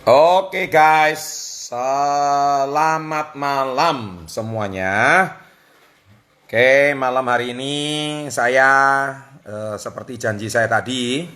Oke guys, selamat malam semuanya. Oke, malam hari ini saya seperti janji saya tadi,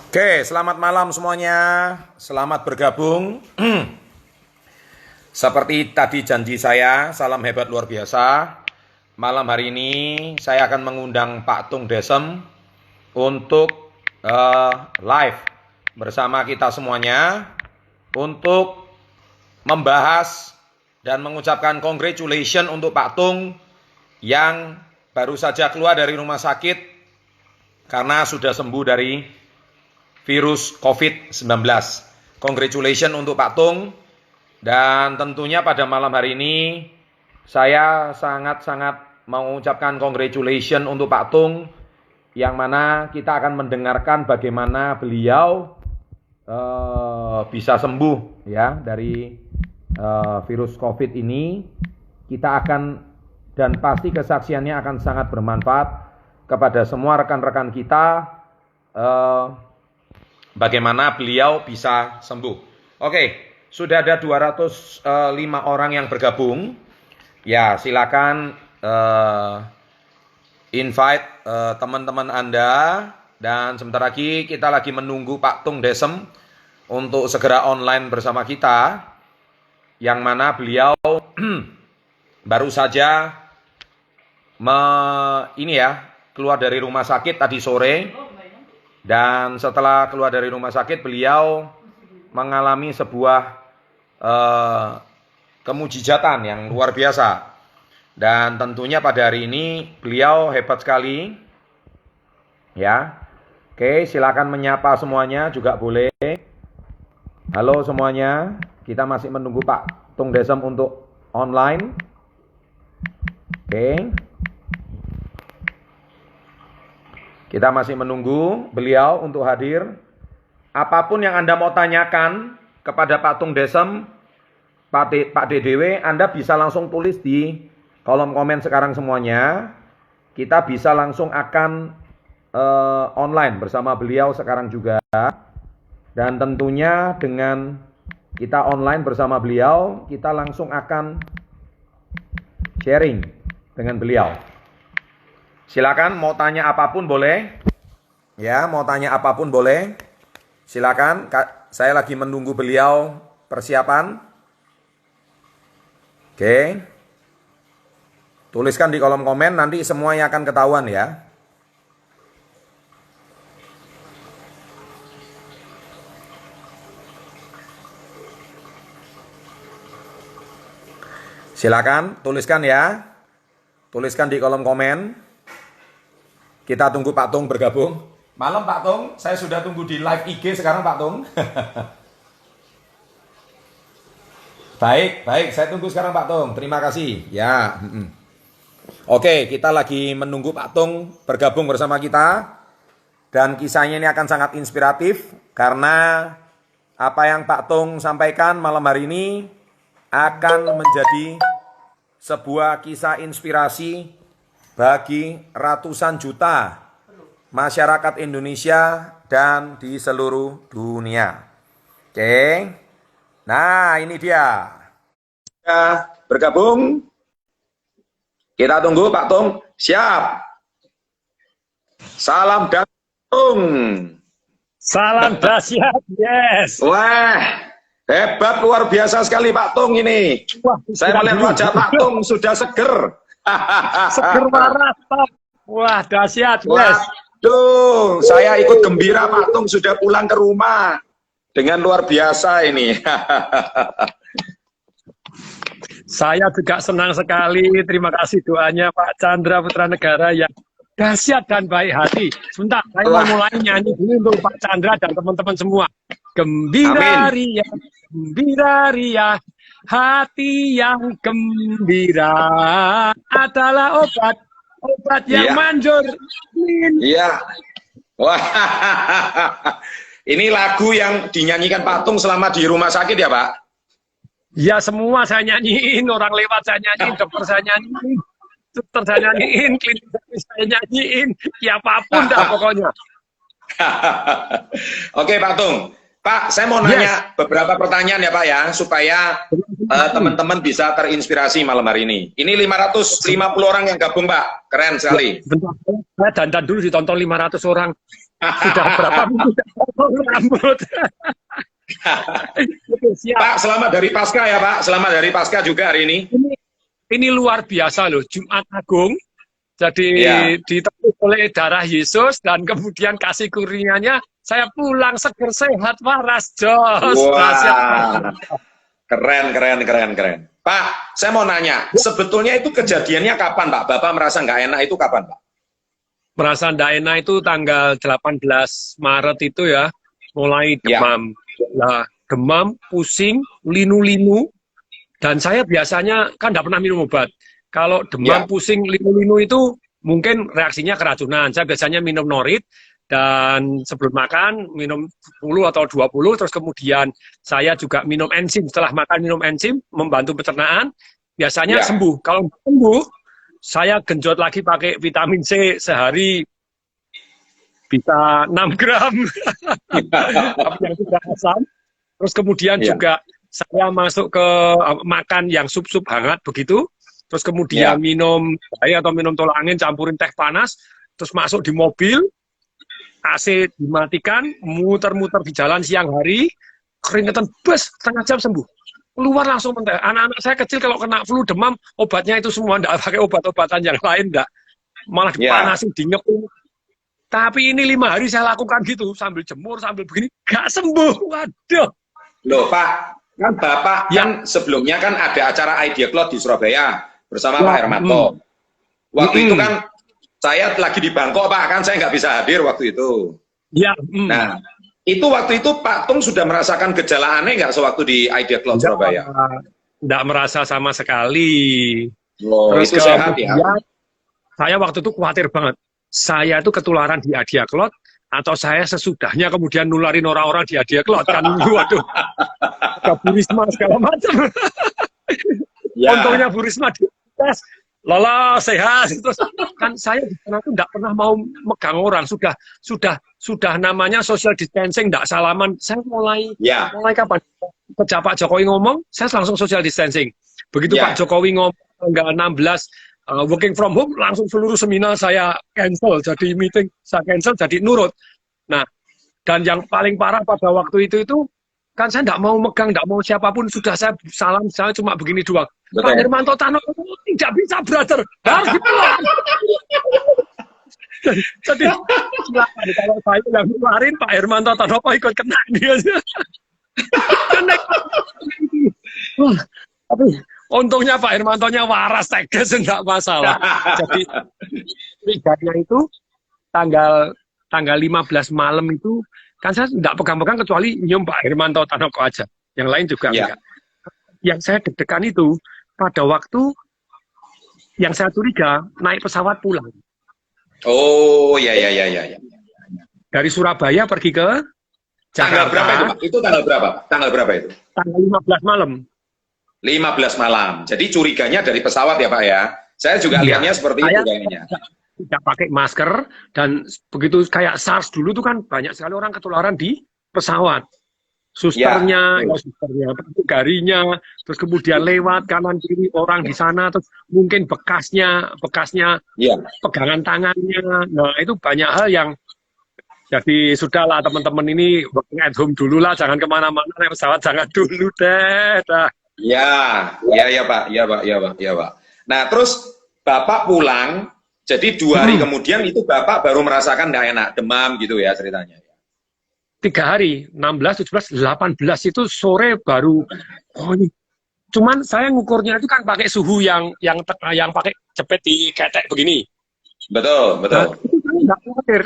oke, selamat malam semuanya. Selamat bergabung. Seperti tadi janji saya, salam hebat luar biasa. Malam hari ini saya akan mengundang Pak Tung Desem untuk live bersama kita semuanya untuk membahas dan mengucapkan congratulations untuk Pak Tung yang baru saja keluar dari rumah sakit karena sudah sembuh dari virus COVID-19. Congratulations untuk Pak Tung. Dan tentunya pada malam hari ini saya sangat-sangat mengucapkan congratulations untuk Pak Tung, yang mana kita akan mendengarkan bagaimana beliau bisa sembuh ya dari virus COVID ini. Kita akan, dan pasti kesaksiannya akan sangat bermanfaat kepada semua rekan-rekan kita, bagaimana beliau bisa sembuh. Oke, sudah ada 205 orang yang bergabung. Ya, silakan invite teman-teman Anda. Dan sebentar lagi kita lagi menunggu Pak Tung Desem untuk segera online bersama kita, yang mana beliau baru saja keluar dari rumah sakit tadi sore. Dan setelah keluar dari rumah sakit, beliau mengalami sebuah kemujizatan yang luar biasa. Dan tentunya pada hari ini beliau hebat sekali. Ya. Oke, silakan menyapa semuanya juga boleh. Halo semuanya, kita masih menunggu Pak Tung Desem untuk online. Oke. Kita masih menunggu beliau untuk hadir. Apapun yang Anda mau tanyakan kepada Pak Tung Desem, Pak DDW, Anda bisa langsung tulis di kolom komen sekarang semuanya. Kita bisa langsung akan online bersama beliau sekarang juga. Dan tentunya dengan kita online bersama beliau, kita langsung akan sharing dengan beliau. Silakan mau tanya apapun boleh. Ya, mau tanya apapun boleh. Silakan. Saya lagi menunggu beliau persiapan. Oke. Tuliskan di kolom komen, nanti semuanya akan ketahuan ya. Silakan tuliskan ya. Tuliskan di kolom komen. Kita tunggu Pak Tung bergabung. Malam Pak Tung, saya sudah tunggu di live IG sekarang Pak Tung. Baik, saya tunggu sekarang Pak Tung. Terima kasih. Ya. Oke, kita lagi menunggu Pak Tung bergabung bersama kita. Dan kisahnya ini akan sangat inspiratif karena apa yang Pak Tung sampaikan malam hari ini akan menjadi sebuah kisah inspirasi bagi ratusan juta masyarakat Indonesia dan di seluruh dunia. Oke, nah ini dia. Ya, bergabung. Kita tunggu Pak Tung. Siap. Salam Tung. Salam dahsyat, yes. Wah, hebat luar biasa sekali Pak Tung ini. Wah, saya melihat wajah Pak Tung sudah seger. Seger waras. Wah, dahsyat, yes. Waduh, saya ikut gembira Pak Tung sudah pulang ke rumah. Dengan luar biasa ini. Saya juga senang sekali. Terima kasih doanya Pak Chandra Putra Negara yang dahsyat dan baik hati. Sebentar, saya mau mulai nyanyi dulu untuk Pak Chandra dan teman-teman semua. Gembira ria, gembira ria, hati yang gembira adalah obat yang manjur. Iya. Wah, ini lagu yang dinyanyikan Pak Tung selama di rumah sakit ya Pak? Ya semua saya nyanyiin, orang lewat saya nyanyiin, dokter saya nyanyiin. Dokter saya nyanyiin, klinik saya nyanyiin, siapapun dah pokoknya. Oke Pak Tung, Pak saya mau nanya beberapa pertanyaan ya Pak ya, supaya teman-teman bisa terinspirasi malam hari ini. Ini 550 orang yang gabung Pak, keren sekali. Bentar, saya dandan dulu ditonton 500 orang. Sudah berapa minggu rambut. Pak selamat dari Pasca ya Pak, selamat dari Pasca juga hari ini. Ini luar biasa loh, Jumat Agung. Jadi ditebus oleh darah Yesus dan kemudian kasih kurnianya saya pulang seger sehat waras jos. Wah. Keren. Pak, saya mau nanya, sebetulnya itu kejadiannya kapan Pak? Bapak merasa nggak enak itu kapan Pak? Merasa nggak enak itu tanggal 18 Maret itu ya, mulai demam. Nah, demam, pusing, linu-linu. Dan saya biasanya kan tidak pernah minum obat. Kalau demam, pusing, linu-linu itu mungkin reaksinya keracunan. Saya biasanya minum norit dan sebelum makan minum 10 atau 20, terus kemudian saya juga minum enzim. Setelah makan minum enzim, membantu pencernaan, biasanya sembuh. Kalau sembuh, saya genjot lagi pakai vitamin C sehari bisa 6 gram. Tapi yang tidak asam. Terus kemudian juga saya masuk ke makan yang sup-sup hangat begitu, terus kemudian minum air atau minum tolak angin, campurin teh panas, terus masuk di mobil, AC dimatikan, muter-muter di jalan siang hari, keringetan bes, setengah jam sembuh. Keluar langsung mentah. Anak-anak saya kecil kalau kena flu demam, obatnya itu semua, enggak pakai obat-obatan yang lain, enggak. Malah dipanasin, dinyepin. Tapi ini 5 hari saya lakukan gitu, sambil jemur, sambil begini, gak sembuh. Waduh. Loh Pak, kan Bapak yang sebelumnya kan ada acara Idea Cloud di Surabaya bersama Pak Hermanto. Waktu itu kan saya lagi di Bangkok Pak, kan saya nggak bisa hadir waktu itu. Nah, itu waktu itu Pak Tung sudah merasakan gejala aneh nggak sewaktu di Idea Cloud Surabaya? Nggak merasa sama sekali. Terus itu sehat ya? Saya waktu itu khawatir banget. Saya itu ketularan di Idea Cloud atau saya sesudahnya kemudian nularin orang-orang di Idea Cloud kan, waduh, ke Bu Risma segala macam. Untungnya Bu Risma dites, lolos sehat. Terus kan saya di sana tuh nggak pernah mau megang orang, sudah namanya social distancing, nggak salaman. Saya mulai kapan? Sejak Pak Jokowi ngomong, saya langsung social distancing. Begitu Pak Jokowi ngomong tanggal 16 working from home, langsung seluruh seminar saya cancel, jadi meeting saya cancel, jadi nurut. Nah, dan yang paling parah pada waktu itu kan saya nggak mau megang, nggak mau siapapun, sudah saya salam, saya cuma begini doang. Pak Hermanto Tanoko tidak bisa, brother, harus dipelan. Jadi silakan kalau saya yang kemarin Pak Hermanto Tanoko ikut kena dia. Tapi untungnya Pak Hermantonya waras, tegas, enggak masalah. Jadi liganya itu tanggal 15 malam itu kan saya enggak pegang-pegang kecuali nyium Pak Hermanto Tanoko aja. Yang lain juga enggak. Yang saya deg-degan itu pada waktu yang saya curiga naik pesawat pulang. Oh, ya. Dari Surabaya pergi ke Tanggal berapa itu, Pak? Itu tanggal berapa? Tanggal berapa itu? Tanggal 15 malam. 15 malam. Jadi curiganya dari pesawat ya, Pak ya? Saya juga Iya. lihatnya seperti itu kayaknya. Tidak pakai masker, dan begitu kayak SARS dulu tuh kan banyak sekali orang ketularan di pesawat. Susternya, pramugarinya, terus kemudian lewat kanan kiri orang di sana, terus mungkin bekasnya pegangan tangannya. Nah, itu banyak hal yang jadi sudahlah teman-teman ini working at home dulu lah, jangan kemana-mana, naik pesawat jangan dulu deh. Dah. Ya Pak. Nah, terus Bapak pulang, jadi 2 hari kemudian itu Bapak baru merasakan nggak enak, demam gitu ya ceritanya. 3 hari, 16, 17, 18 itu sore baru. Oh ini. Cuman saya ngukurnya itu kan pakai suhu yang pakai jepit di ketek begini. Betul. Nah, itu saya nggak khawatir.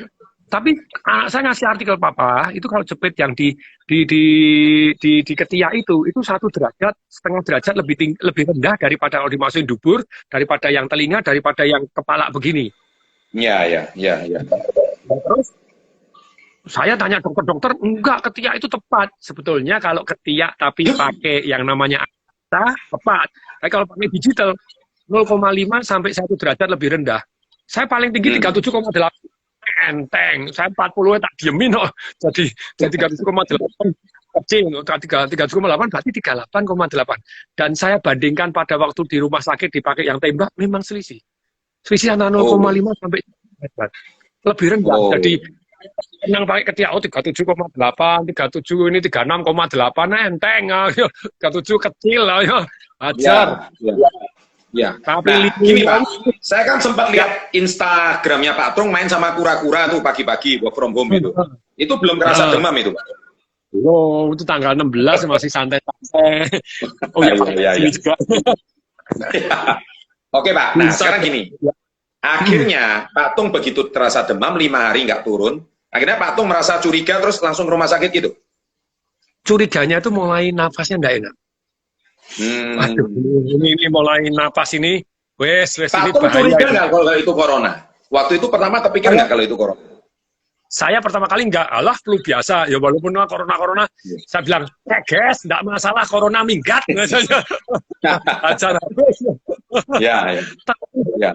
Tapi saya ngasih artikel Papa, itu kalau jepit yang di ketiak itu 1 derajat, setengah derajat lebih rendah daripada kalau dimasukin dubur, daripada yang telinga, daripada yang kepala begini. Iya. Terus saya tanya dokter, enggak, ketiak itu tepat. Sebetulnya kalau ketiak tapi pakai yang namanya tepat. Tapi kalau pakai digital, 0,5 sampai 1 derajat lebih rendah. Saya paling tinggi 37,8. Enteng. Saya 40 tak diemin kok. Jadi 37,8 kecil. 37,8 berarti 38,8. Dan saya bandingkan pada waktu di rumah sakit dipakai yang tembak, memang selisih. Selisih antara 0,5 sampai 1 derajat. Lebih rendah. Jadi yang pakai ketiak 37,8, 37 ini 36,8, enteng, 37 kecil lah, ajar. Ya. Tapi gini Pak, saya kan sempat lihat Instagramnya Pak Tung main sama kura-kura tuh pagi-pagi work from home itu. Itu belum terasa demam itu Pak? Belum, itu tanggal 16 masih santai-santai. Oh iya. Juga. Oke Pak, nah sekarang gini. Akhirnya Pak Tung begitu terasa demam 5 hari nggak turun, akhirnya Pak Tung merasa curiga terus langsung ke rumah sakit gitu. Curiganya itu mulai nafasnya nggak enak. Aduh, ini mulai napas ini, wes Pak Tung curiga nggak kalau itu corona? Waktu itu pertama kepikir nggak kalau itu corona? Saya pertama kali nggak, alah flu biasa, ya walaupun corona, saya bilang, guys, nggak masalah, corona minggat. Acara.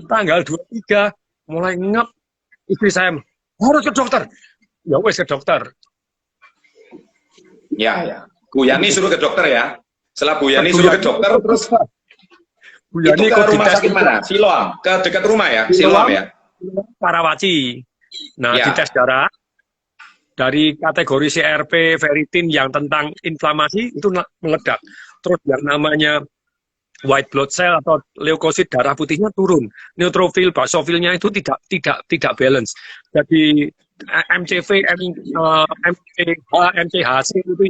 Tanggal 23 mulai ngep, istri saya harus ke dokter. Ya wes ke dokter. Ya. Bu Yani suruh ke dokter ya. Setelah Bu Yani suruh ke dokter, terus Bu Yani itu ke rumah sakit mana? Siloam, ke dekat rumah ya? Siloam ya? Karawaci. Nah, dites darah dari kategori CRP, ferritin yang tentang inflamasi itu meledak. Terus yang namanya white blood cell atau leukosit darah putihnya turun. Neutrofil, basofilnya itu tidak balance. Jadi MCV, MCHC itu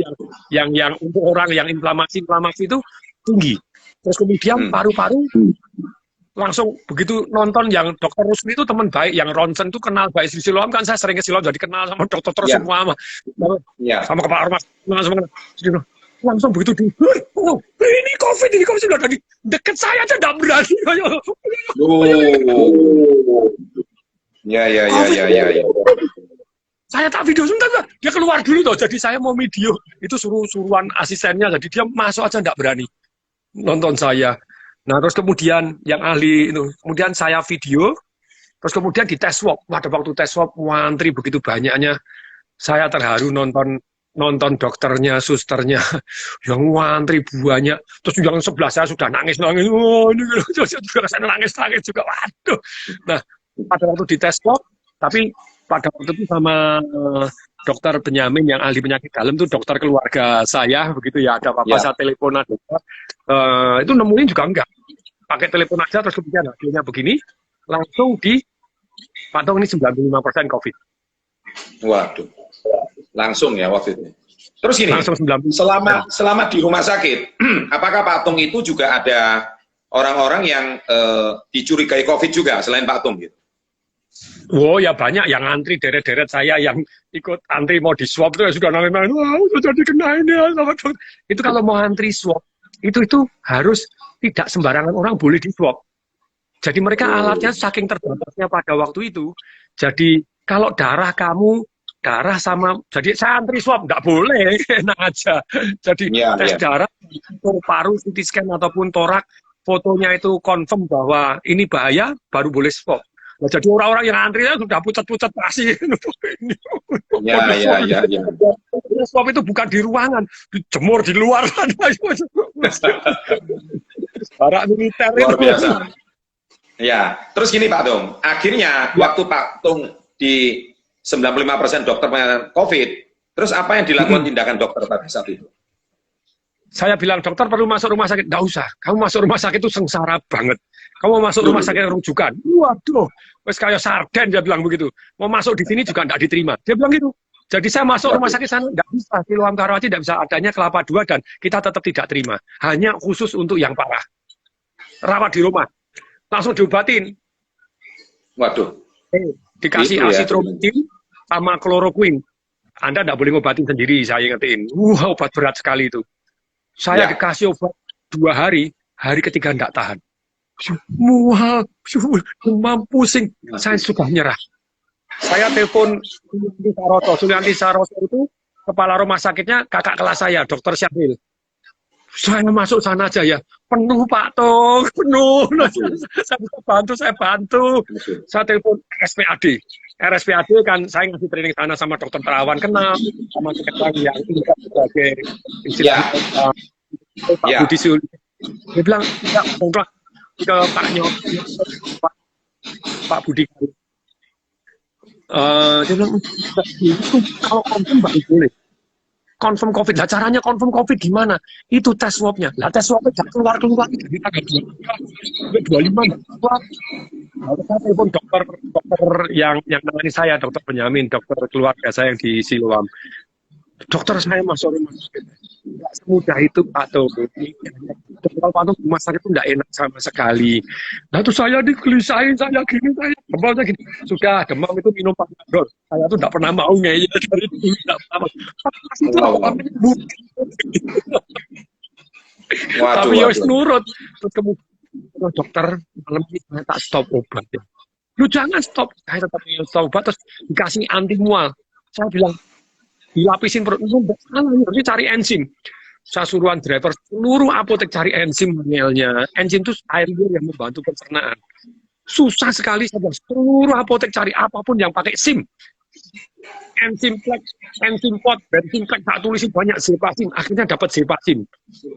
yang untuk orang yang inflamasi itu tinggi. Terus kemudian paru-paru langsung begitu nonton yang dokter Rusmi itu teman baik, yang ronsen itu kenal baik di Siloam, kan saya sering ke Siloam jadi kenal sama dokter terus semua sama kepala rumah langsung begitu ini COVID sudah lagi deket saya aja nggak berani. Ya. Saya tak video sebentar, dia keluar dulu toh, jadi saya mau video itu suruhan asistennya, jadi dia masuk aja nggak berani nonton saya. Nah, terus kemudian yang ahli itu, kemudian saya video, terus kemudian di tes swab. Pada waktu tes swab, antri begitu banyaknya, saya terharu nonton dokternya, susternya, yang antri banyak. Terus yang sebelah saya sudah nangis. Oh, ini juga saya nangis juga. Waduh. Nah, pada waktu di tes swab, tapi pada waktu itu sama dokter Benyamin yang ahli penyakit dalam itu dokter keluarga saya, begitu ya, ada apa-apa saya telepon ada. Itu nemuin juga enggak. Pakai telepon aja, terus kemudian hasilnya begini, langsung di Pak Tung ini 95% COVID. Waduh, langsung ya waktu itu. Terus gini, langsung selama di rumah sakit, apakah Pak Tung itu juga ada orang-orang yang dicurigai COVID juga selain Pak Tung gitu? Oh ya banyak yang antri, deret-deret saya yang ikut antri mau di swab itu ya sudah nangis-nangis, wah sudah dikenain ya sama dokter. Itu kalau mau antri swab, itu harus tidak sembarangan orang boleh di swab. Jadi mereka alatnya saking terbatasnya pada waktu itu. Jadi kalau darah kamu darah sama, jadi saya antri swab, nggak boleh, enak aja. Jadi tes darah, paru, CT scan ataupun torak, fotonya itu confirm bahwa ini bahaya, baru boleh swab. Nah, jadi orang-orang yang antrinya sudah pucat-pucat pasti. Ya. Swab itu bukan di ruangan, dijemur di luar. Barak militer luar itu. Biasa. Ya, terus gini Pak Tung, akhirnya waktu Pak Tung di 95% dokter penanganan COVID, terus apa yang dilakukan tindakan dokter pada saat itu? Saya bilang, dokter perlu masuk rumah sakit. Nggak usah, kamu masuk rumah sakit itu sengsara banget. Kamu masuk rumah sakit rujukan. Waduh, wes kayak sarden, dia bilang begitu. Mau masuk di sini juga nggak diterima. Dia bilang gitu. Jadi saya masuk rumah sakit sana, nggak bisa. Siloam Karawaci nggak bisa, adanya Kelapa II dan kita tetap tidak terima. Hanya khusus untuk yang parah. Rawat di rumah. Langsung diobatin. Waduh. Dikasih azitromycin sama kloroquine. Anda nggak boleh ngobatin sendiri, saya ingetin. Obat berat sekali itu. Saya dikasih obat 2 hari, hari ketiga nggak tahan. Mual, demam, pusing. Saya sudah nyerah. Saya telepon Sulianti Saroso itu, kepala rumah sakitnya kakak kelas saya, Dokter Syahril. Saya masuk sana aja ya, penuh Pak Tung, penuh. Saya bisa bantu, saya bantu. Saya telepon RSPAD. RSPAD kan saya ngasih training sana sama dokter Terawan kenal, sama sekarang yang sebagai Pak Budi Sul. Dia bilang, tidak, ke Pak Nyok, Pak Budi. Dia bilang, itu kalau confirm baru boleh. Confirm COVID. Lah caranya confirm COVID gimana? Itu tes swabnya. Lah tes swabnya tidak keluar dari tanggal 25 keluar. Lalu saya telepon dokter yang menangani saya, dokter Benyamin, dokter keluarga saya yang di Siloam. Dokter saya masuk rumah sakit. Tidak semudah itu Pak Tung. Kalau Pak Tung rumah sakit itu tidak enak sama sekali. Nah itu saya digelisahin, saya gini, saya demamnya gini. Sudah, demam itu minum Panadol. Saya tuh tidak pernah mau ngeyel dari dulu. Tidak pernah. Tapi ya nurut. Terus kemudian dokter malam ini saya tak stop obat. Ya. Lu jangan stop. Saya tetap stop obat. Terus dikasih anti mual. Saya bilang, dilapisin perut, harusnya cari enzim. Saya suruhan driver seluruh apotek cari enzim manualnya. Enzim itu air yang membantu pencernaan. Susah sekali saja. Seluruh apotek cari apapun yang pakai SIM. Enzim plek, enzim pot, bensin plek, tak tulisin banyak Zepasim. Akhirnya dapat Zepasim.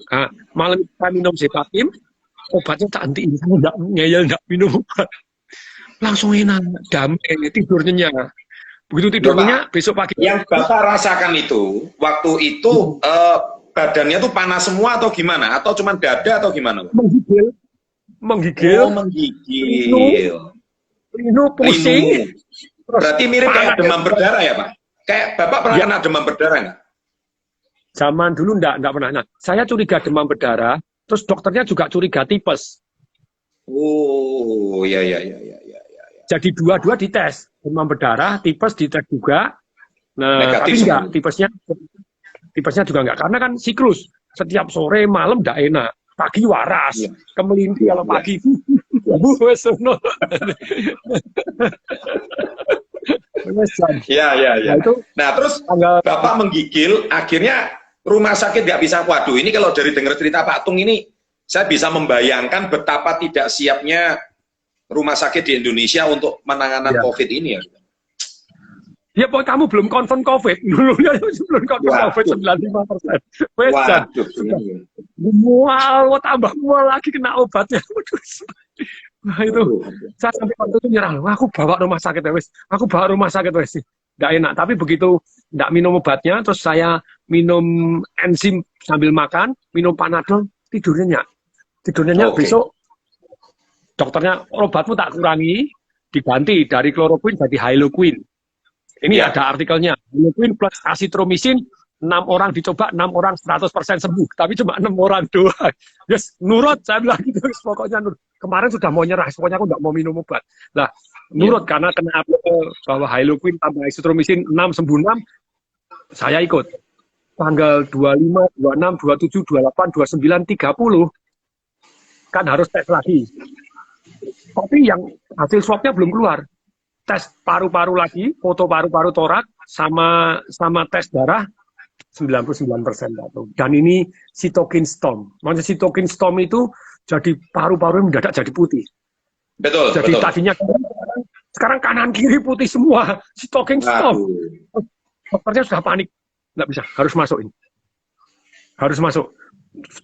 Nah, malam saya minum Zepasim, obatnya tak hentiin. Saya tidak ngeyel, tidak minum obat. Langsung enak, damai, tidur nyenyak. Begitu tidurnya, besok pagi. Yang Bapak rasakan itu, waktu itu badannya tuh panas semua atau gimana? Atau cuma dada atau gimana? Menggigil. Oh, menggigil. Linu pusing. Berarti mirip kayak demam berdarah ya Pak? Kayak Bapak pernah kena demam berdarah nggak? Zaman dulu enggak pernah. Nah, saya curiga demam berdarah, terus dokternya juga curiga tipes. Oh, ya. Jadi dua-dua dites, demam berdarah, tipes dites juga. Nah, negatif tapi enggak, tipesnya juga enggak, karena kan siklus. Setiap sore, malam enggak enak. Pagi waras, kemelinti kalau pagi. Ya. Nah, terus Bapak menggigil, akhirnya rumah sakit nggak bisa. Waduh, ini kalau dari dengar cerita Pak Tung ini, saya bisa membayangkan betapa tidak siapnya rumah sakit di Indonesia untuk penanganan COVID ini ya. Ya, pokoknya kamu belum confirm COVID. Dulunya belum confirm COVID 95%. Waduh. Mual, tambah mual lagi kena obatnya. Nah itu, saya sampai waktu itu nyerah. Wah, aku bawa rumah sakit ya, wes. Aku bawa rumah sakit wes. Nggak enak. Tapi begitu nggak minum obatnya, terus saya minum enzim sambil makan, minum Panadol, tidurnya nyenyak. Besok dokternya, obatmu tak kurangi, diganti dari kloroquine jadi Hyloquine. Ini ada artikelnya. Hyloquine plus azitromycin, 6 orang dicoba, 6 orang 100% sembuh. Tapi cuma 6 orang doang. Yes, nurut, saya bilang gitu. Pokoknya nurut. Kemarin sudah mau nyerah, pokoknya aku nggak mau minum obat. Nah, nurut karena kena bahwa Hyloquine tambah azitromycin 6 sembuh 6, saya ikut. Tanggal 25, 26, 27, 28, 29, 30, kan harus tes lagi. Tapi yang hasil swabnya belum keluar. tes paru-paru lagi, foto paru-paru torak, sama tes darah 99% Pak. Dan ini cytokine storm. Maksudnya cytokine storm itu jadi paru-paru mendadak jadi putih. Betul, jadi betul. tadinya sekarang kanan kiri putih semua, cytokine storm. Dokternya sudah panik, nggak bisa, harus masuk ini. Harus masuk.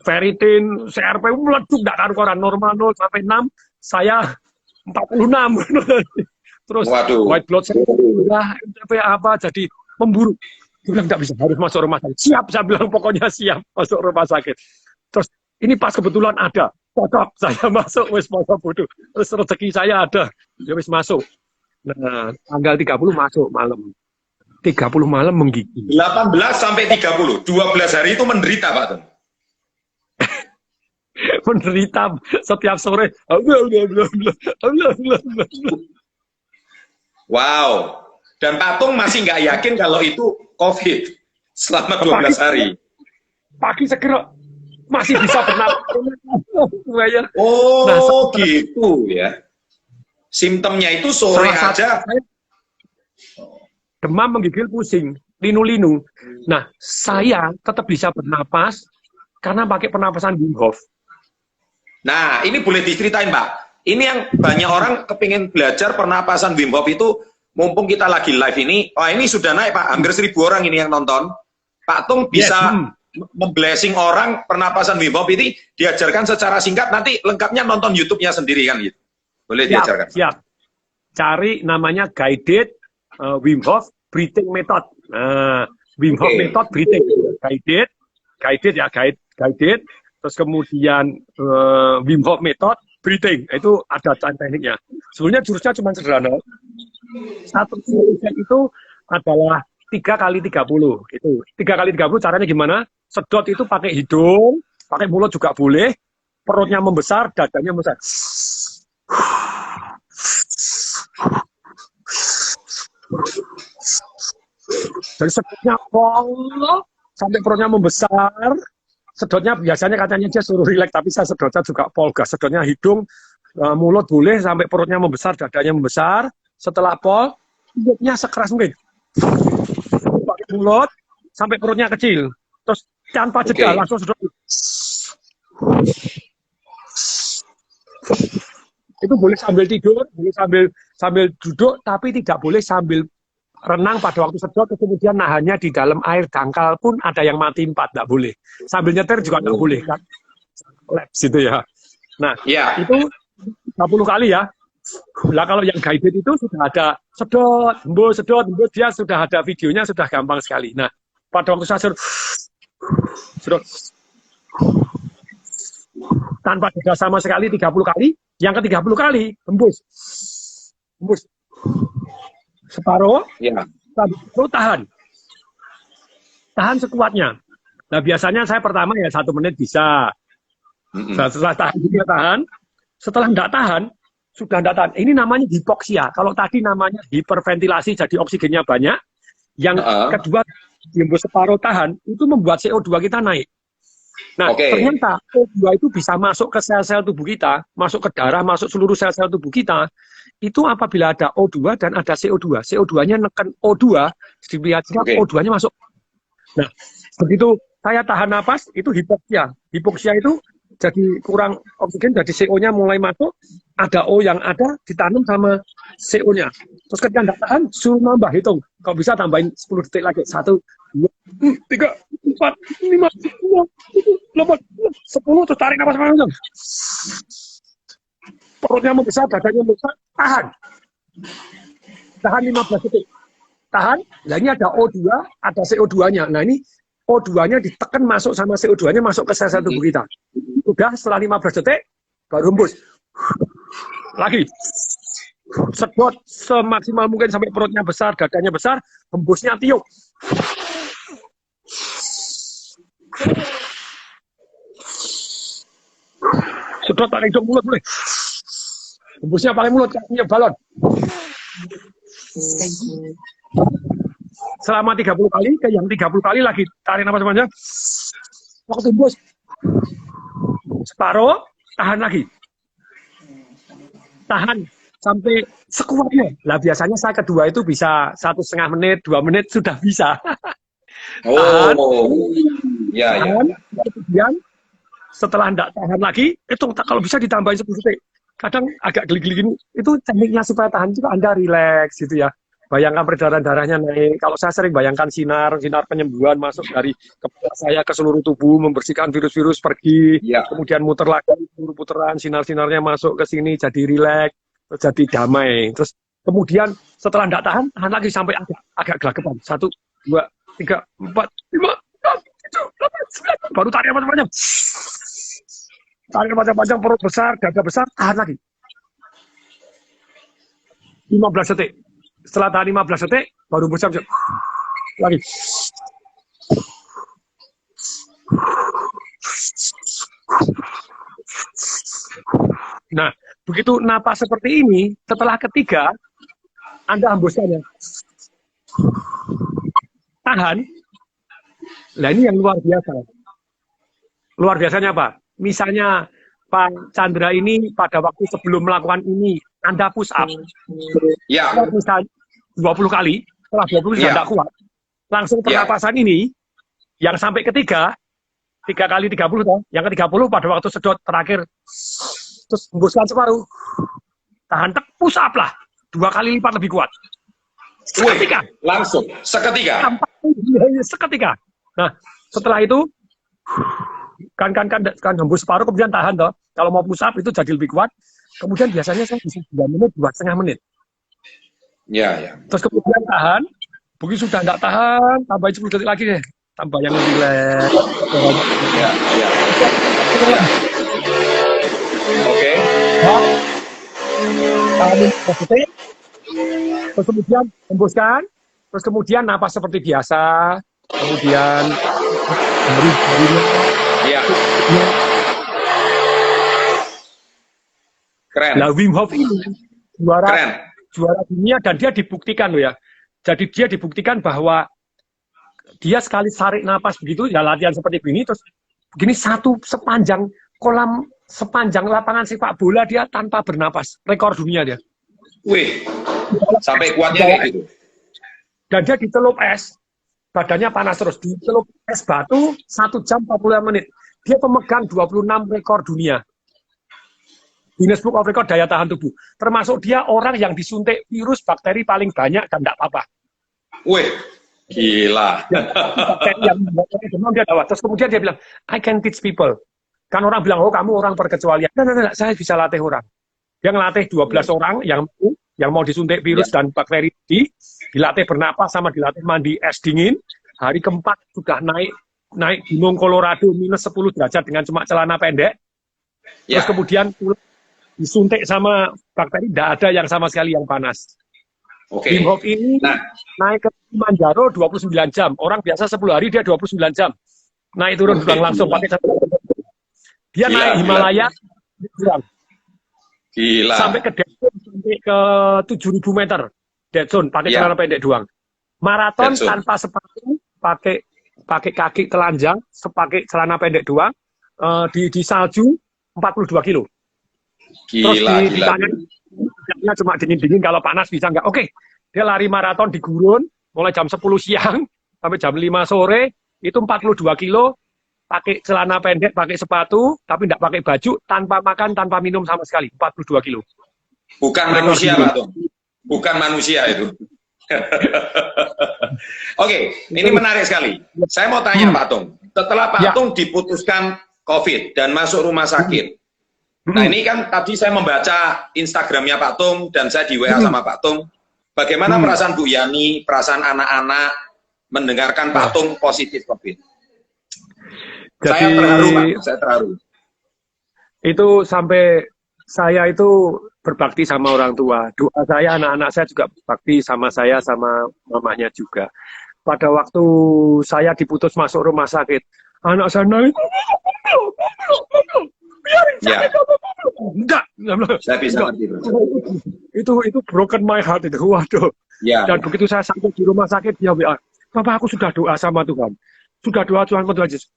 Ferritin, CRP meleduk, nggak karu-karuan, normal 0 sampai 6, saya 46. Terus white blood cell, MTP apa, jadi memburuk. Dia bilang nggak bisa, harus masuk rumah sakit. Siap, saya bilang pokoknya siap masuk rumah sakit. Terus ini pas kebetulan ada, cocok, saya masuk, wis poso bodoh. Terus rezeki saya ada, ya wis masuk. Nah, tanggal 30 masuk malam. 30 malam menggigil. 18 sampai 30, 12 hari itu menderita Pak Tung. Menderita setiap sore. Wow. Dan Pak Tung masih nggak yakin kalau itu COVID selama 12 hari. Pagi segera masih bisa bernapas. Oh, nah, gitu ya. Simptomnya itu sore aja. Demam, menggigil, pusing, linu-linu. Nah, saya tetap bisa bernapas karena pakai pernapasan Wim Hof. Nah, ini boleh diceritain, Pak. Ini yang banyak orang kepingin belajar pernapasan Wim Hof itu, mumpung kita lagi live ini, wah ini sudah naik, Pak. Hampir 1000 orang ini yang nonton. Pak Tung bisa memblessing orang pernapasan Wim Hof ini diajarkan secara singkat, nanti lengkapnya nonton YouTube-nya sendiri kan gitu. Boleh diajarkan. Siap. Cari namanya guided Wim Hof breathing method. Wim Hof method breathing. Guided. Terus kemudian Wim Hof method breathing. Itu ada tekniknya. Sebenarnya jurusnya cuma sederhana. Satu itu adalah 3x30. Itu 3x30 caranya gimana? Sedot itu pakai hidung, pakai mulut juga boleh. Perutnya membesar, dadanya membesar. Dari sedotnya sampai perutnya membesar. Sedotnya biasanya katanya dia suruh rileks, tapi saya sedotnya juga polgas. Sedotnya hidung, mulut boleh sampai perutnya membesar, dadanya membesar. Setelah pol, hidupnya sekeras mungkin. Pakai mulut sampai perutnya kecil. Terus tanpa jeda langsung sedot. Itu boleh sambil tidur, boleh sambil duduk, tapi tidak boleh sambil renang pada waktu sedot, kemudian nahannya di dalam air dangkal pun ada yang mati 4, tidak boleh. Sambil nyetir juga tidak boleh kan. Laps gitu ya. Nah, itu 30 kali ya. Lah kalau yang guided itu sudah ada sedot, hembus, dia sudah ada videonya, sudah gampang sekali. Nah, pada waktu saya sedot tanpa jeda sama sekali 30 kali, yang ke-30 kali hembus separuh, tahan sekuatnya. Nah biasanya saya pertama ya 1 menit bisa, setelah tahan, setelah tidak tahan, sudah tidak tahan. Ini namanya hipoksia. Kalau tadi namanya hiperventilasi, jadi oksigennya banyak. Yang kedua, hembus separuh tahan, itu membuat CO2 kita naik. Nah, ternyata O2 itu bisa masuk ke sel-sel tubuh kita, masuk ke darah, masuk seluruh sel-sel tubuh kita. Itu apabila ada O2 dan ada CO2. CO2-nya neken O2, O2-nya masuk. Nah, begitu saya tahan napas, itu hipoksia. Hipoksia itu jadi kurang oksigen, jadi CO-nya mulai masuk, ada O yang ada, ditanam sama CO-nya. Terus ketika tidak tahan, suruh nambah, hitung. Kalau bisa tambahin 10 detik lagi. 1, 2, 3, 4, 5, 6, 7, 8, 10, terus tarik napas panjang. Perutnya membesar, dadanya membesar, tahan. Tahan 15 detik. Tahan, nah ini ada O2, ada CO2-nya. Nah ini O2-nya ditekan masuk sama CO2-nya masuk ke sel-sel tubuh kita. Udah setelah 15 detik, baru hembus. Lagi. Sedot semaksimal mungkin sampai perutnya besar, dadanya besar, hembusnya tiup. Sedot pakai hidung, mulut boleh. Hembusnya pakai mulut, kakinya balon. Selama 30 kali, ke yang 30 kali lagi tarik nafas panjang. Waktu hembus separuh, tahan lagi. Tahan sampai sekuatnya. Lah biasanya saya kedua itu bisa 1,5 menit, 2 menit sudah bisa. Tahan, ya, tahan, kemudian setelah tidak tahan lagi, itu kalau bisa ditambahin 10 detik. Kadang agak geli-geli gini, itu tekniknya supaya tahan juga Anda rileks gitu ya. Bayangkan peredaran darahnya naik. Kalau saya sering bayangkan sinar penyembuhan masuk dari kepala saya ke seluruh tubuh, membersihkan virus-virus pergi, kemudian muter lagi, seluruh putaran, sinar-sinarnya masuk ke sini, jadi rileks, jadi damai. Terus kemudian setelah tidak tahan lagi sampai agak gelagapan. 1, 2, 3, 4, 5, 6, 7, 8, 9. Baru tarik macam-macam. Tarik macam-macam, perut besar, dada besar, tahan lagi. 15 detik. Setelah tahan 15 detik, baru besar lagi. Nah, begitu napas seperti ini, setelah ketiga, Anda hembuskannya. Tahan. Nah, ini yang luar biasa. Luar biasanya apa? Misalnya, Pak Chandra ini pada waktu sebelum melakukan ini, Anda push up. Ya. Misalnya 20 kali, setelah 20 sudah tidak kuat. Langsung pernapasan ini, yang sampai ketiga, 3 kali 30, yang ke-30 pada waktu sedot terakhir, terus hembuskan separuh. Tahan, push up lah. 2 kali lipat lebih kuat. Seketika. Langsung, seketika. Seketika. Nah, setelah itu, kan hembus separuh, kemudian tahan toh. Kalau mau push up itu jadi lebih kuat. Kemudian biasanya saya bisa 2 menit, 2,5 menit. Ya. Terus kemudian tahan, begitu sudah tidak tahan, tambahin 10 detik lagi deh. Tambah yang lebih rileks. Ya. Oke. Tahan 10 detik. Terus kemudian hembuskan. Terus kemudian napas seperti biasa. Kemudian ya. Keren. Nah, Wim Hof ini juara dunia dan dia dibuktikan loh ya. Jadi dia dibuktikan bahwa dia sekali tarik napas begitu, ya latihan seperti begini, terus begini sepanjang lapangan sepak bola dia tanpa bernapas, rekor dunia dia. Wih, sampai kuatnya kayak gitu. Dan dia ditelup es, badannya panas terus, ditelup es batu 1 jam 45 menit. Dia pemegang 26 rekor dunia. Guinness Book of Record daya tahan tubuh. Termasuk dia orang yang disuntik virus bakteri paling banyak dan tidak apa-apa. Wih, gila. Bakteri yang demam dia dapat. Terus kemudian dia bilang, I can teach people. Kan orang bilang, oh kamu orang perkecualian. Nah, saya bisa latih orang. Dia ngelatih 12 orang yang mau disuntik virus dan bakteri, dilatih bernapas sama dilatih mandi es dingin. Hari keempat sudah naik Gunung Colorado minus 10 derajat dengan cuma celana pendek. Terus kemudian disuntik sama bakteri, tidak ada yang sama sekali yang panas. Wim Hof ini naik ke Kilimanjaro 29 jam. Orang biasa 10 hari, dia 29 jam. Naik turun langsung pakai dia naik Himalaya sampai ke Dead Zone, sampai ke 7.000 meter Dead Zone, pakai celana pendek doang. Maraton tanpa sepatu, pakai kaki telanjang, pakai celana pendek doang, di salju 42 kilo. Gila. Ditanya cuma dingin-dingin, kalau panas bisa nggak? Oke, dia lari maraton di gurun, mulai jam 10 siang sampai jam 5 sore, itu 42 kilo, pakai celana pendek, pakai sepatu, tapi tidak pakai baju, tanpa makan, tanpa minum sama sekali, 42 kilo. Bukan manusia, Pak Tung. Bukan manusia itu. Oke, ini menarik sekali. Saya mau tanya Pak Tung, setelah Pak Tung diputuskan COVID dan masuk rumah sakit, nah ini kan tadi saya membaca Instagramnya Pak Tung dan saya di WA sama Pak Tung. Bagaimana perasaan Bu Yani, perasaan anak-anak mendengarkan Pak Tung positif COVID? Jadi, saya terharu Pak, saya terharu. Itu sampai saya itu berbakti sama orang tua. Doa saya, anak-anak saya juga berbakti sama saya, sama mamanya juga. Pada waktu saya diputus masuk rumah sakit, anak saya nangis. Enggak. Saya bisa ngerti. Itu broken my heart itu. Waduh. Dan begitu saya sampai di rumah sakit, dia bilang, Papa, aku sudah doa sama Tuhan. Sudah doa Tuhan,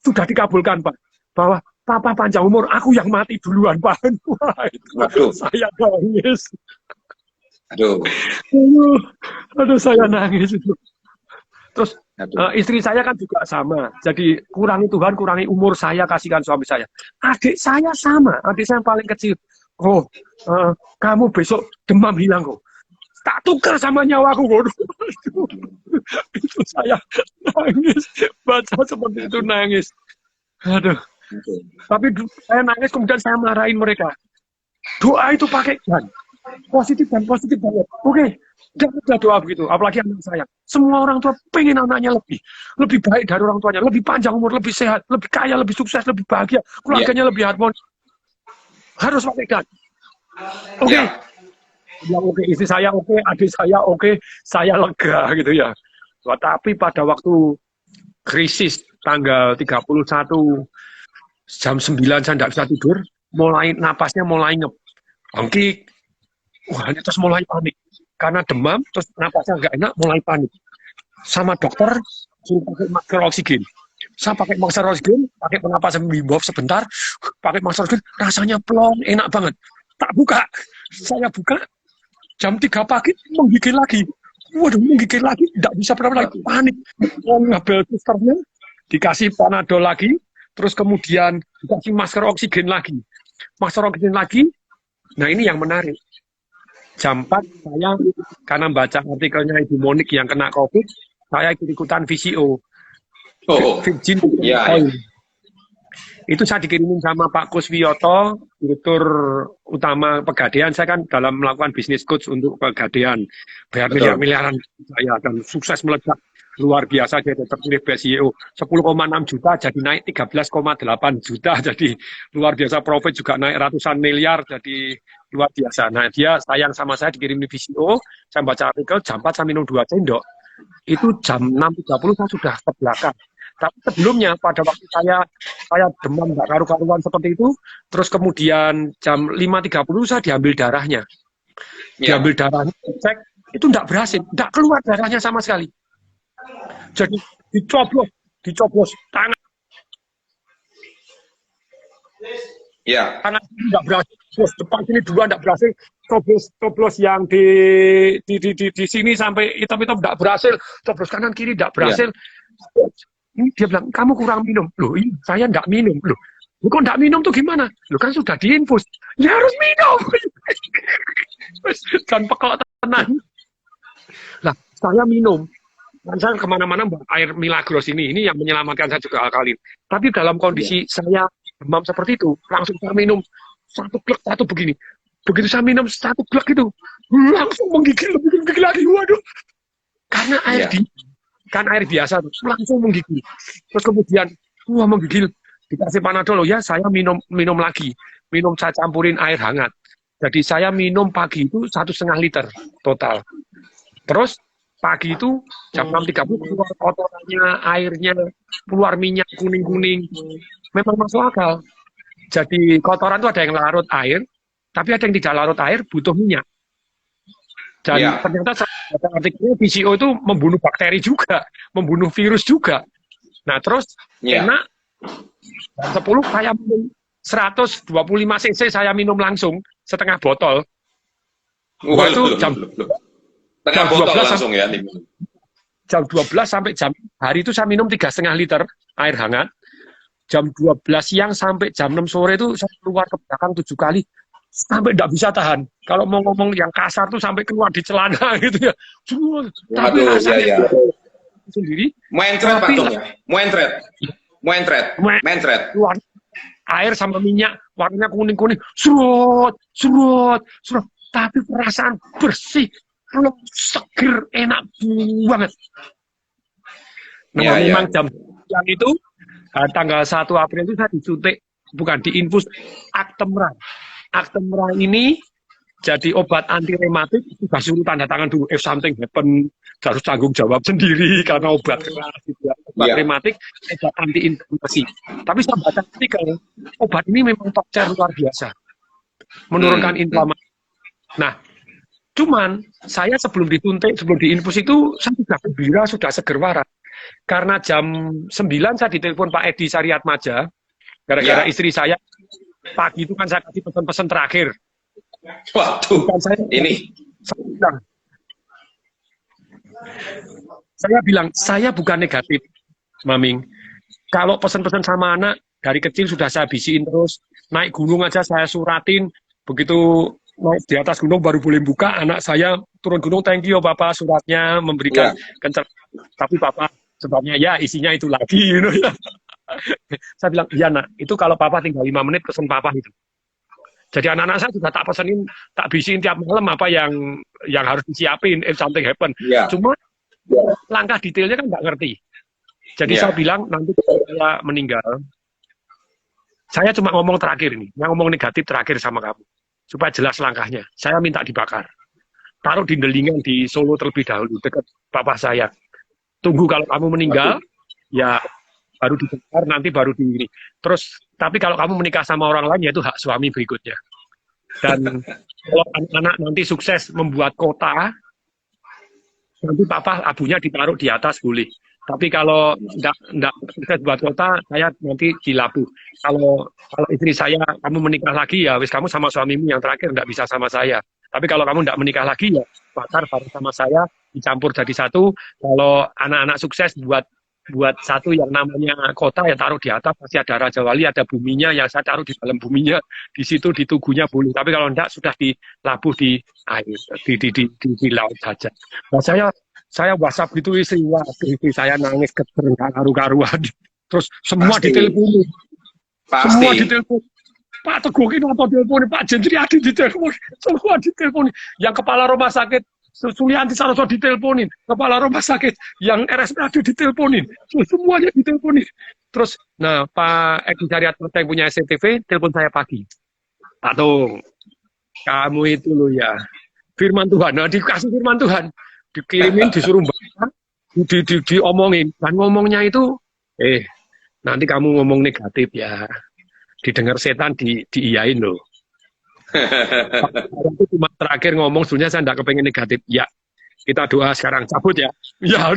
sudah dikabulkan, Pak. Bahwa Papa panjang umur, aku yang mati duluan, Pak. Wah, itu saya nangis. Aduh. Aduh, saya nangis itu. Terus Aduh. istri saya kan juga sama. Jadi kurangi Tuhan, kurangi umur saya, kasihkan suami saya. Adik saya sama, adik saya yang paling kecil. Oh, kamu besok demam hilang kok. Tak tukar sama nyawaku. Itu saya nangis. Baca seperti itu nangis. Aduh. Tapi saya nangis kemudian saya marahin mereka. Doa itu pakai dan positif dan positif banget. Oke, jangan ada doa begitu. Apalagi anak saya. Semua orang tua pengen anaknya lebih baik dari orang tuanya, lebih panjang umur, lebih sehat, lebih kaya, lebih sukses, lebih bahagia, keluarganya lebih harmonis. Harus pakai dan. Oke. Ya oke, istri saya oke, adik saya oke, saya lega gitu ya. Tapi pada waktu krisis tanggal 31 jam 9 saya tidak bisa tidur, napasnya mulai bangkit. Wah, ini terus mulai panik. Karena demam, terus napasnya nggak enak, mulai panik. Sama dokter, suruh pakai masker oksigen. Saya pakai masker oksigen, pakai penapasan Wim Hof sebentar, pakai masker oksigen, rasanya plong, enak banget. Tak buka, saya buka, jam 3 pagi, menggigil lagi. Waduh, menggigil lagi, tidak bisa berapa lagi, panik. Ngambil susternya, dikasih Panadol lagi, terus kemudian dikasih masker oksigen lagi. Masker oksigen lagi, nah ini yang menarik. Jam 4 saya, karena baca artikelnya Ibu Monik yang kena COVID, saya ikut-ikutan VCO. Virgin Oil. Itu saya dikirimin sama Pak Kuswiyoto, Direktur Utama Pegadaian. Saya kan dalam melakukan bisnis coach untuk Pegadaian. Bayar miliar-miliaran saya dan sukses meledak. Luar biasa, jadi terpilih BCEO 10,6 juta jadi naik 13,8 juta, jadi luar biasa. Profit juga naik ratusan miliar, jadi luar biasa. Nah, dia sayang sama saya, dikirim di VCO, saya baca artikel, jam 4 saya minum 2 sendok. Itu jam 6.30 saya sudah ke belakang. Tapi sebelumnya pada waktu saya demam nggak karu-karuan seperti itu, terus kemudian jam 5.30 saya diambil darahnya. Diambil darahnya, cek, itu nggak berhasil, nggak keluar darahnya sama sekali. Jadi dicoblos tangan. Tangan nggak berhasil, terus depan sini 2 nggak berhasil, coblos yang di sini sampai hitam-hitam nggak berhasil, coblos kanan kiri nggak berhasil. Dia bilang, kamu kurang minum. Loh, ini saya nggak minum. Loh, kok nggak minum tuh gimana? Loh, kan sudah diinfus. Ya harus minum. Dan pekok tenang. Nah, saya minum. Dan saya kemana-mana air Milagros ini yang menyelamatkan saya juga alkalin. Tapi dalam kondisi saya demam seperti itu, langsung saya minum 1 glek, 1 begini. Begitu saya minum 1 glek itu, langsung menggigil lagi. Waduh. Karena air kan air biasa langsung menggigil. Terus kemudian menggigil, dikasih Panadol. Ya, saya minum lagi. Saya campurin air hangat. Jadi saya minum pagi itu 1,5 liter total. Terus pagi itu jam 6.30 keluar kotorannya, airnya, keluar minyak kuning-kuning. Memang masuk akal. Jadi kotoran itu ada yang larut air, tapi ada yang tidak larut air, butuh minyak. Dan ternyata artikelnya VCO itu membunuh bakteri juga, membunuh virus juga. Nah, terus enak, 10 saya minum 125 cc, saya minum langsung setengah botol. Itu jam setengah botol langsung ya. Jam 12 sampai jam hari itu saya minum 3,5 liter air hangat. Jam 12 siang sampai jam 6 sore itu saya keluar ke belakang 7 kali. Sampai tidak bisa tahan. Kalau mau ngomong yang kasar tuh sampai keluar di celana gitu ya. Tapi rasanya sendiri. Muentret patung ya. Muentret. Air sama minyak warnanya kuning-kuning. Surut. Tapi perasaan bersih, belum seger, enak banget. Nah, memang jam yang itu tanggal 1 April itu saya disuntik, bukan diinfus Actemra. Actemra ini jadi obat anti rematik, sudah suruh tanda tangan dulu, if something happen, harus tanggung jawab sendiri karena obat keras, obat rematik, obat anti inflamasi. Tapi saya baca artikel, obat ini memang top tier luar biasa, menurunkan inflamasi. Nah, cuman saya sebelum disuntik, sebelum diinfus itu saya sudah gembira, sudah seger waras. Karena jam 9 saya ditelepon Pak Edi Sariatmaja, gara-gara istri saya pagi itu kan saya kasih pesan-pesan terakhir. Waduh, Saya saya bilang, saya bukan negatif, Maming. Kalau pesan-pesan sama anak, dari kecil sudah saya bisiin terus. Naik gunung aja saya suratin. Begitu naik di atas gunung baru boleh buka. Anak saya turun gunung, thank you Bapak, suratnya memberikan kencang. Tapi Bapak, sebabnya ya isinya itu lagi. Ya. Saya bilang, iya nak, itu kalau Papa tinggal 5 menit pesan Papa itu. Jadi anak-anak saya juga tak pesenin, tak bisiin tiap malam apa yang harus disiapin if something happen. Cuma langkah detailnya kan nggak ngerti. Jadi saya bilang nanti saya meninggal, saya cuma ngomong terakhir ini, yang ngomong negatif terakhir sama kamu, supaya jelas langkahnya. Saya minta dibakar, taruh di Delingan di Solo terlebih dahulu dekat papa saya. Tunggu kalau kamu meninggal, ya baru dibakar, nanti baru di ini. Terus, tapi kalau kamu menikah sama orang lain, ya itu hak suami berikutnya. Dan kalau anak-anak nanti sukses membuat kota, nanti papa abunya ditaruh di atas boleh. Tapi kalau enggak sukses buat kota, saya nanti dilabuh. Kalau istri saya, kamu menikah lagi, ya wis kamu sama suamimu yang terakhir enggak bisa sama saya. Tapi kalau kamu enggak menikah lagi, ya bakar bareng sama saya, dicampur jadi satu. Kalau anak-anak sukses buat satu yang namanya kota, ya taruh di atas, pasti ada Raja Wali, ada buminya, yang saya taruh di dalam buminya, di situ di tugunya boleh. Tapi kalau enggak, sudah dilabuh di air, di laut saja. Nah, saya WhatsApp gitu istri saya nangis keterengah karu-karuan. Terus semua ditelepon. Semua ditelepon. Pak Teguh ini apa ditelepon? Pak Jendri Adi ditelepon. Semua ditelepon. Yang kepala rumah sakit Sulianti Saroso diteleponin, kepala rumah sakit yang RSPAD diteleponin, semuanya diteleponin. Terus, nah Pak Edi Caryatmo yang punya SCTV, telepon saya pagi. Pak Tung, kamu itu loh ya, firman Tuhan, nah dikasih firman Tuhan, dikirimin, disuruh baca, diomongin, dan ngomongnya itu, nanti kamu ngomong negatif ya, didengar setan, diiyain loh. Itu cuma terakhir ngomong, sebenarnya saya tidak kepengen negatif. Ya, kita doa sekarang, cabut ya. Ya,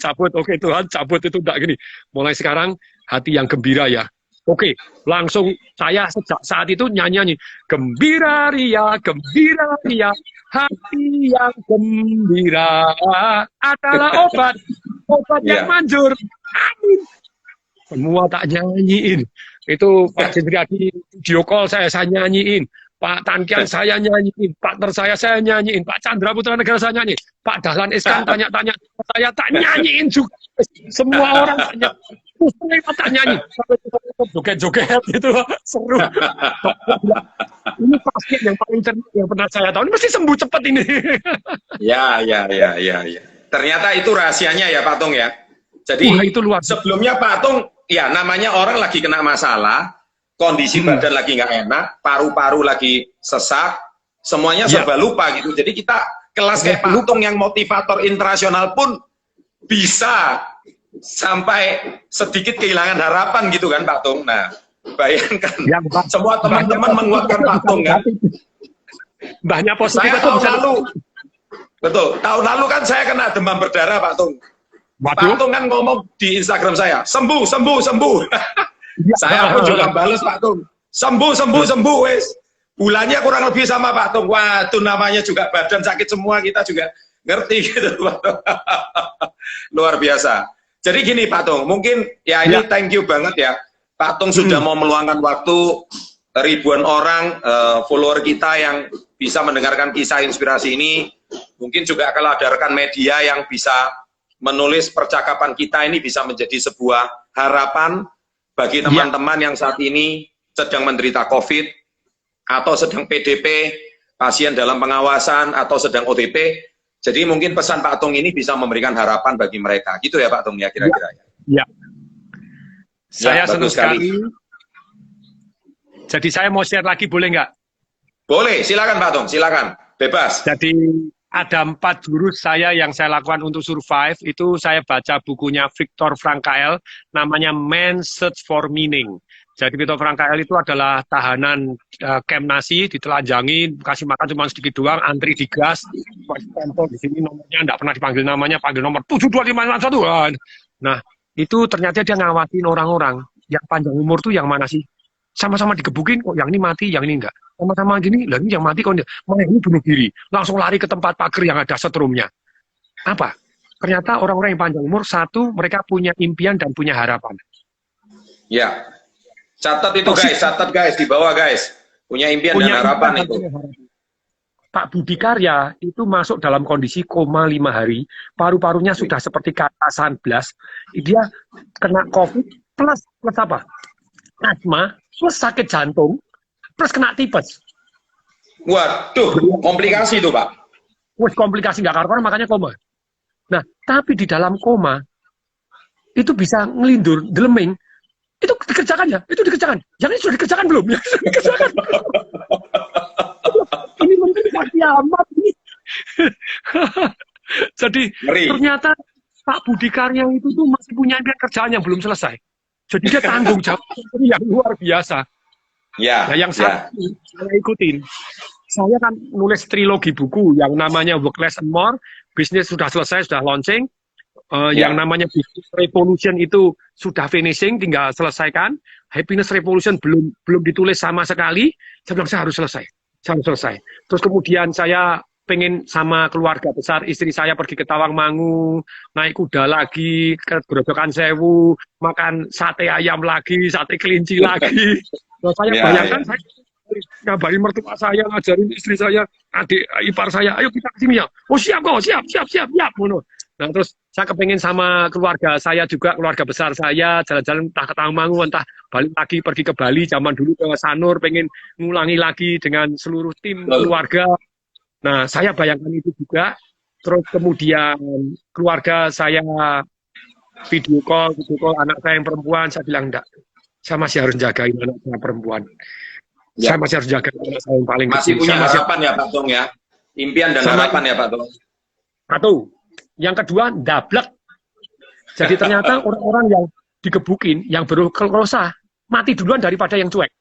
cabut. Oke Tuhan, cabut itu tidak gini. Mulai sekarang hati yang gembira ya. Oke, langsung saya sejak saat itu nyanyi gembira ria, hati yang gembira adalah obat yang manjur. Amin. Semua tak nyanyiin. Itu Pak Jendri Adi video call saya nyanyiin. Pak Tankian saya nyanyiin, Pak Ter saya nyanyiin, Pak Chandra Putra Negara saya nyanyiin, Pak Dahlan Iskan tanya-tanya, saya tak nyanyiin juga. Semua orang tanya, saya tak nyanyi. Joget-joget gitu, seru. Ini pasti yang paling cerdas yang pernah saya tahu, ini mesti sembuh cepat ini. Ya. Ternyata itu rahasianya ya Pak Tung ya. Jadi itu luar. Sebelumnya Pak Tung, ya namanya orang lagi kena masalah, kondisi badan lagi nggak enak, paru-paru lagi sesak, semuanya serba lupa gitu. Jadi kita kelas kayak Pak Tung yang motivator internasional pun bisa sampai sedikit kehilangan harapan gitu kan Pak Tung. Nah, bayangkan semua teman-teman menguatkan Pak Tung kan. Banyak positif. Tahun lalu kan saya kena demam berdarah Pak Tung. Pak Tung kan ngomong di Instagram saya, sembuh. Saya pun juga balas Pak Tung, sembuh wes. Bulannya kurang lebih sama Pak Tung. Wah, itu namanya juga badan sakit semua, kita juga ngerti gitu Pak Tung. Luar biasa. Jadi gini Pak Tung, mungkin ya ini thank you banget ya. Pak Tung sudah mau meluangkan waktu, ribuan orang follower kita yang bisa mendengarkan kisah inspirasi ini. Mungkin juga kalau ada rekan media yang bisa menulis percakapan kita ini bisa menjadi sebuah harapan bagi teman-teman yang saat ini sedang menderita COVID atau sedang PDP, pasien dalam pengawasan atau sedang ODP. Jadi mungkin pesan Pak Tung ini bisa memberikan harapan bagi mereka. Gitu ya Pak Tung ya kira-kira. Ya. Saya senang sekali. Jadi saya mau share lagi boleh nggak? Boleh, silakan Pak Tung, silakan. Bebas. Jadi ada 4 jurus saya yang saya lakukan untuk survive. Itu saya baca bukunya Viktor Frankl, namanya Man's Search for Meaning. Jadi Viktor Frankl itu adalah tahanan camp Nazi, ditelanjangi, kasih makan cuma sedikit doang, antri di gas, stempel di sini nomornya, enggak pernah dipanggil namanya, panggil nomor 72561. Nah, itu ternyata dia ngawasin orang-orang yang panjang umur tuh yang mana sih? Sama-sama digebukin, kok yang ini mati, yang ini enggak. sama-sama gini, lah ini yang mati kok ini bunuh diri, langsung lari ke tempat pagar yang ada setrumnya. Apa? Ternyata orang-orang yang panjang umur, satu, mereka punya impian dan punya harapan. Ya, catat itu guys, catat guys, di bawah guys, punya impian dan harapan itu. Pak Budi Karya itu masuk dalam kondisi koma 5 hari, paru-parunya sudah seperti kata sunblast, dia kena COVID plus apa? Asma, plus sakit jantung, plus kena tipes. Waduh, komplikasi itu Pak. Wes komplikasi nggak karuan, makanya koma. Nah, tapi di dalam koma itu bisa ngelindur, deleming, itu dikerjakan ya, itu dikerjakan. Yang ini sudah dikerjakan belum? Yang sudah dikerjakan. Ini mungkin kiamat ini. Jadi ternyata Pak Budi Karya itu tuh masih punya kerjaan yang belum selesai. Jadi dia tanggung jawab yang luar biasa. Ya. Nah, yang saya ikutin. Saya kan nulis trilogi buku yang namanya Work Less and More, bisnis sudah selesai, sudah launching. Yang namanya Business Revolution itu sudah finishing, tinggal selesaikan. Happiness Revolution belum ditulis sama sekali. Saya bilang saya harus selesai. Terus kemudian saya pengen sama keluarga besar, istri saya pergi ke Tawangmangu, naik kuda lagi, ke Grojogan Sewu, makan sate ayam lagi, sate kelinci lagi. Nah, saya bayangkan saya ngabarin mertua saya, ngajarin istri saya, adik ipar saya, ayo kita ke sini ya. Oh siap kok, siap. Nah terus saya kepengen sama keluarga saya juga, keluarga besar saya, jalan-jalan entah ke Tawangmangu, entah balik lagi pergi ke Bali, zaman dulu ke Sanur, pengen ngulangi lagi dengan seluruh tim keluarga. Nah, saya bayangkan itu juga. Terus kemudian keluarga saya video call anak saya yang perempuan, saya bilang enggak. Saya masih harus jagain anak saya perempuan. Ya. Saya masih harus jaga anak saya yang paling masih kecil. Punya harapan ya Pak Tung ya? Impian dan harapan ya Pak Tung? Satu. Yang kedua, dablek. Jadi ternyata orang-orang yang digebukin, yang berkelosa, mati duluan daripada yang cuek.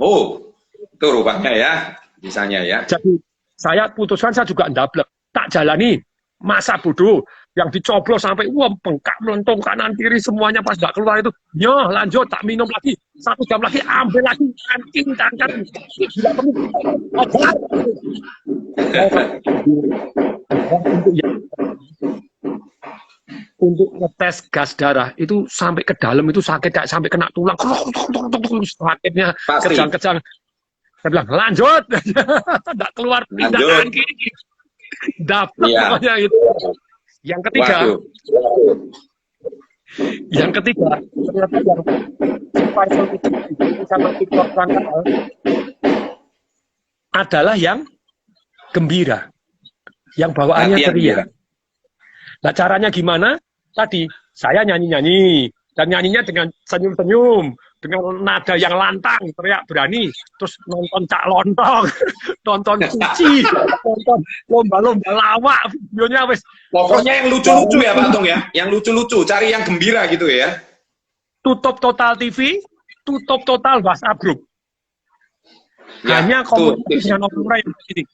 Oh, itu rupanya ya, bisanya ya. Jadi saya putuskan saya juga ndablek, tak jalani masa bodoh yang dicoblos sampai bengkak melentong kanan kiri semuanya pas nggak keluar itu, ya lanjut tak minum lagi 1 jam lagi ambil lagi kancing tidak perlu untuk ngetes gas darah itu sampai ke dalam itu sakit kayak sampai kena tulang sakitnya kejang-kejang. Saya bilang, lanjut. Tidak keluar, tindakan kiri. Dapat pokoknya itu. Yang ketiga, ternyata yang survival itu sama TikTok adalah yang gembira. Yang bawaannya ceria. Nah, caranya gimana? Tadi, saya nyanyi-nyanyi. Dan nyanyinya dengan senyum-senyum. Dengan nada yang lantang, teriak berani, terus nonton Cak Lontong, nonton Suci, nonton lomba-lomba lawak, videonya wes. Pokoknya yang lucu-lucu ya Pak Tung ya, yang lucu-lucu, cari yang gembira gitu ya. Tutup total TV, tutup total WhatsApp group. Ya, hanya komunikasi dengan orang yang begini.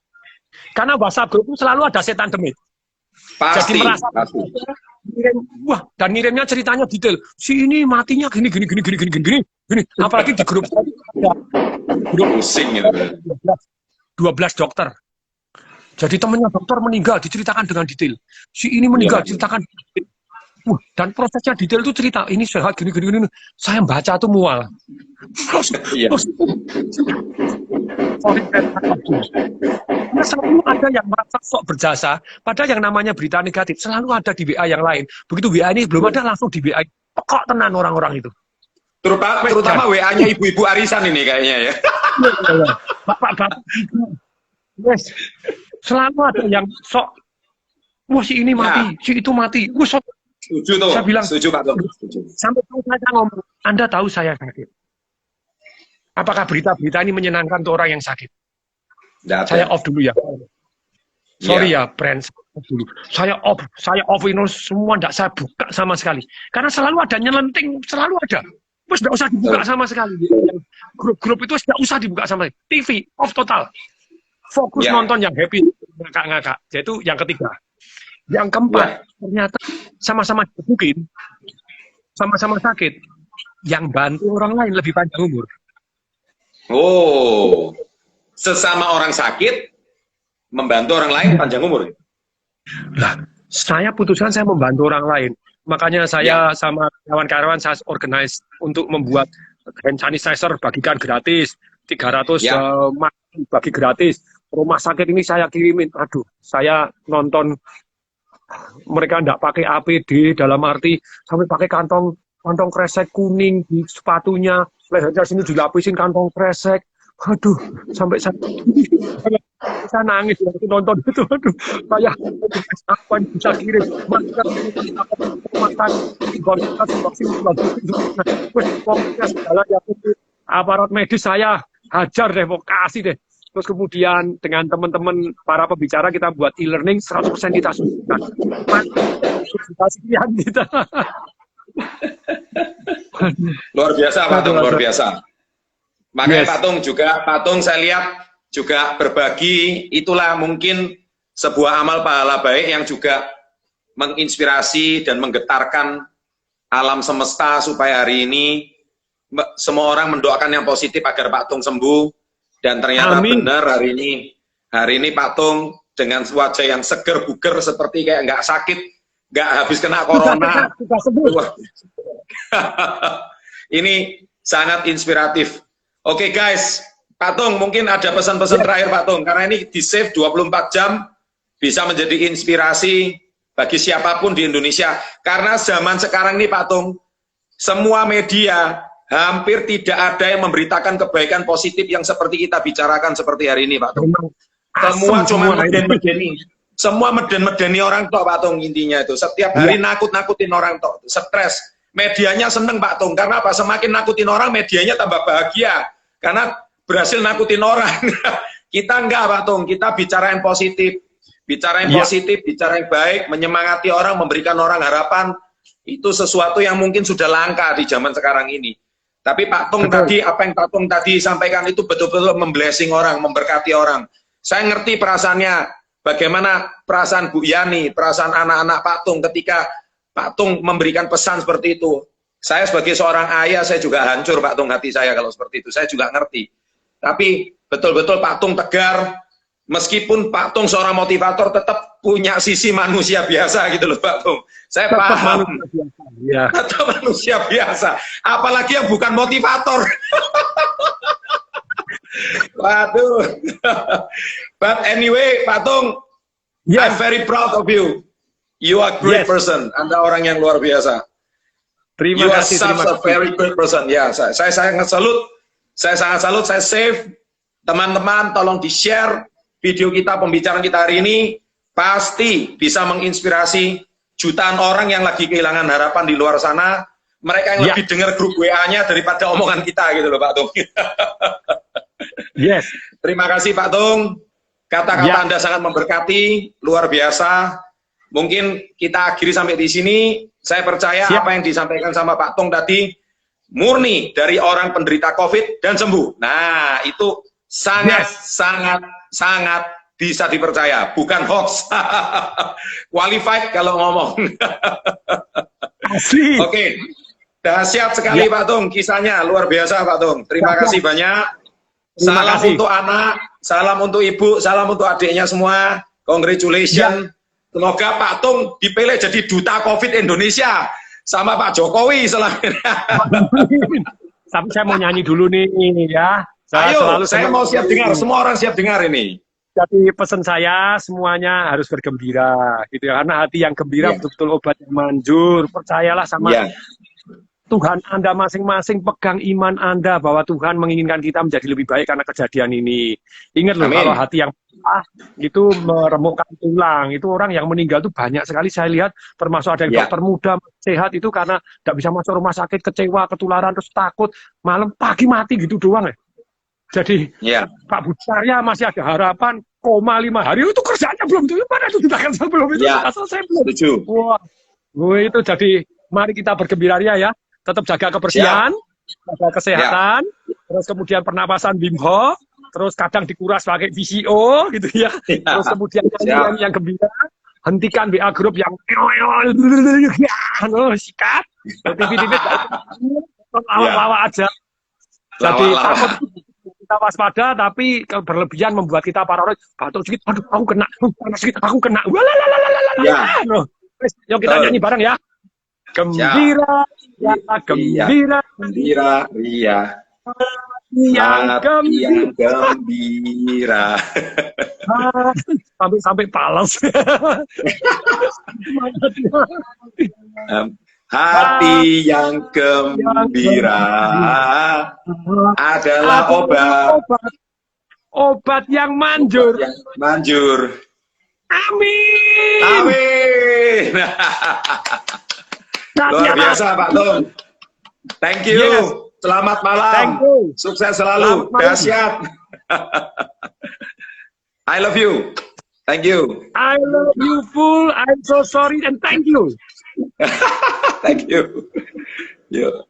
Karena WhatsApp group itu selalu ada setan demit. Pasti, jadi merasa ngirimnya ceritanya detail. Si ini matinya gini. Apalagi di grup saya ada grup pusing gitu. 12 dokter. Jadi temannya dokter meninggal diceritakan dengan detail. Si ini meninggal diceritakan detail. Dan prosesnya detail itu cerita ini sehat gini. Saya baca tuh mual. Karena selalu ada yang merasa sok berjasa, padahal yang namanya berita negatif selalu ada di WA yang lain. Begitu WA ini belum ada, langsung di WA pekok tenan orang-orang itu. Terutama WA-nya ibu-ibu arisan ini kayaknya ya. Bapak-bapak. Yes. Selalu ada yang sok, wah si ini mati, si itu mati. Wah sok. Setuju tuh. Saya bilang, setuju Pak Tung. Sampai saya ngomong, Anda tahu saya sakit. Apakah berita-berita ini menyenangkan untuk orang yang sakit? Saya off dulu ya. Sorry ya, friends. Dulu. Saya off ini semua tidak saya buka sama sekali. Karena selalu ada nyelenting, selalu ada. Terus tidak usah dibuka sama sekali. Grup-grup itu tidak usah dibuka sama sekali. TV off total. Fokus nonton yang happy, ngakak-ngakak. Itu yang ketiga. Yang keempat, ternyata sama-sama digebukin, sama-sama sakit. Yang bantu orang lain lebih panjang umur. Oh, sesama orang sakit membantu orang lain panjang umur. Lah, saya putuskan saya membantu orang lain. Makanya saya sama kawan-kawan saya organize untuk membuat hand sanitizer bagikan gratis, 300 bagi gratis. Rumah sakit ini saya kirimin. Aduh, saya nonton mereka enggak pakai APD, dalam arti sampai pakai kantong kresek kuning di sepatunya, lehernya sini dilapisin kantong kresek. Aduh, sampai saya nangis waktu nonton itu. Aduh, saya apa yang bisa kirim masker, pokoknya segala yang aparat medis saya hajar deh, kasih deh. Terus kemudian dengan teman-teman para pembicara kita buat e-learning 100% kita suntikan. Kita. Luar biasa Pak Tung, luar biasa. Makanya Pak Tung saya lihat juga berbagi, itulah mungkin sebuah amal pahala baik yang juga menginspirasi dan menggetarkan alam semesta supaya hari ini semua orang mendoakan yang positif agar Pak Tung sembuh. Dan ternyata benar hari ini Pak Tung dengan wajah yang seger buger seperti kayak nggak sakit, nggak habis kena corona. Ini sangat inspiratif. Oke guys, Pak Tung mungkin ada pesan-pesan terakhir Pak Tung, karena ini di save 24 jam bisa menjadi inspirasi bagi siapapun di Indonesia. Karena zaman sekarang ini Pak Tung, semua media hampir tidak ada yang memberitakan kebaikan positif yang seperti kita bicarakan seperti hari ini Pak Tung. Semua cuma meden-medeni. Semua meden-medeni orang tok Pak Tung, intinya itu. Setiap hari nakut-nakutin orang tok, stres. Medianya seneng Pak Tung, karena apa? Semakin nakutin orang, medianya tambah bahagia. Karena berhasil nakutin orang. Kita enggak Pak Tung, kita bicarain positif. Bicarain positif, bicarain baik, menyemangati orang, memberikan orang harapan. Itu sesuatu yang mungkin sudah langka di zaman sekarang ini. Tapi Pak Tung tadi, apa yang Pak Tung tadi sampaikan itu betul-betul memblessing orang, memberkati orang. Saya ngerti perasaannya, bagaimana perasaan Bu Yani, perasaan anak-anak Pak Tung ketika Pak Tung memberikan pesan seperti itu. Saya sebagai seorang ayah, saya juga hancur Pak Tung hati saya kalau seperti itu. Saya juga ngerti. Tapi betul-betul Pak Tung tegar, meskipun Pak Tung seorang motivator tetap punya sisi manusia biasa gitu loh Pak Tung. Saya paham. Atau manusia biasa. Apalagi yang bukan motivator. Waduh. But anyway, Pak Tung, I'm very proud of you. You are great person. Anda orang yang luar biasa. Terima kasih. You are such a very great person. Ya, saya sangat salut. Saya sangat salut. Saya save. Teman-teman, tolong di-share video kita, pembicaraan kita hari ini. Pasti bisa menginspirasi jutaan orang yang lagi kehilangan harapan di luar sana. Mereka yang lebih dengar grup WA-nya daripada omongan kita gitu loh Pak Tung. Yes. Terima kasih Pak Tung. Kata-kata Anda sangat memberkati, luar biasa. Mungkin kita akhiri sampai di sini. Saya percaya apa yang disampaikan sama Pak Tung tadi murni dari orang penderita COVID dan sembuh. Nah, itu sangat bisa dipercaya, bukan hoax. Qualified kalau ngomong. Oke. Dahsyat sekali Pak Tung, kisahnya luar biasa Pak Tung. Terima kasih banyak. Salam untuk anak, salam untuk ibu, salam untuk adiknya semua. Congratulations. Semoga Pak Tung dipilih jadi duta COVID Indonesia sama Pak Jokowi selanjutnya. Tapi saya mau nyanyi dulu nih ya. Saya mau siap dengar, semua orang siap dengar ini. Jadi pesan saya semuanya harus bergembira gitu ya, karena hati yang gembira betul-betul obat yang manjur. Percayalah sama Tuhan Anda masing-masing, pegang iman Anda bahwa Tuhan menginginkan kita menjadi lebih baik karena kejadian ini. Ingat loh, kalau hati yang itu meremukkan tulang, itu orang yang meninggal itu banyak sekali saya lihat, termasuk ada yang dokter muda sehat itu karena tidak bisa masuk rumah sakit, kecewa, ketularan, terus takut, malam pagi mati gitu doang ya. Jadi Pak Bucarya masih ada harapan, koma 5 hari itu kerjanya belum tuh, mana itu tindakan sebelum itu asal saya belum. Wah, itu jadi mari kita bergembira ya, tetap jaga kebersihan, jaga kesehatan, terus kemudian pernapasan Wim Hof, terus kadang dikuras pakai VCO gitu ya, terus kemudian yang gembira, hentikan WA grup yang sikat, TV-TV lawa aja. Jadi takut kita waspada, tapi kalau berlebihan membuat kita paranoid. Batuk sedikit, aduh, aku kena. Panas sedikit, aku kena. Ya. Yuk kita nyanyi bareng ya. Gembira, ya, gembira, Gembira, ria. yang Hati yang gembira. gembira. Sampai palas. Hati yang gembira adalah obat yang manjur. yang manjur. Amin. Amin. Luar biasa Pak Tung. Thank you. Yes. Selamat Thank malam. you. Sukses selalu. Selamat malam. Dahsyat. I love you. Thank you. I love you full. I'm so sorry and thank you. Thank you. Yo.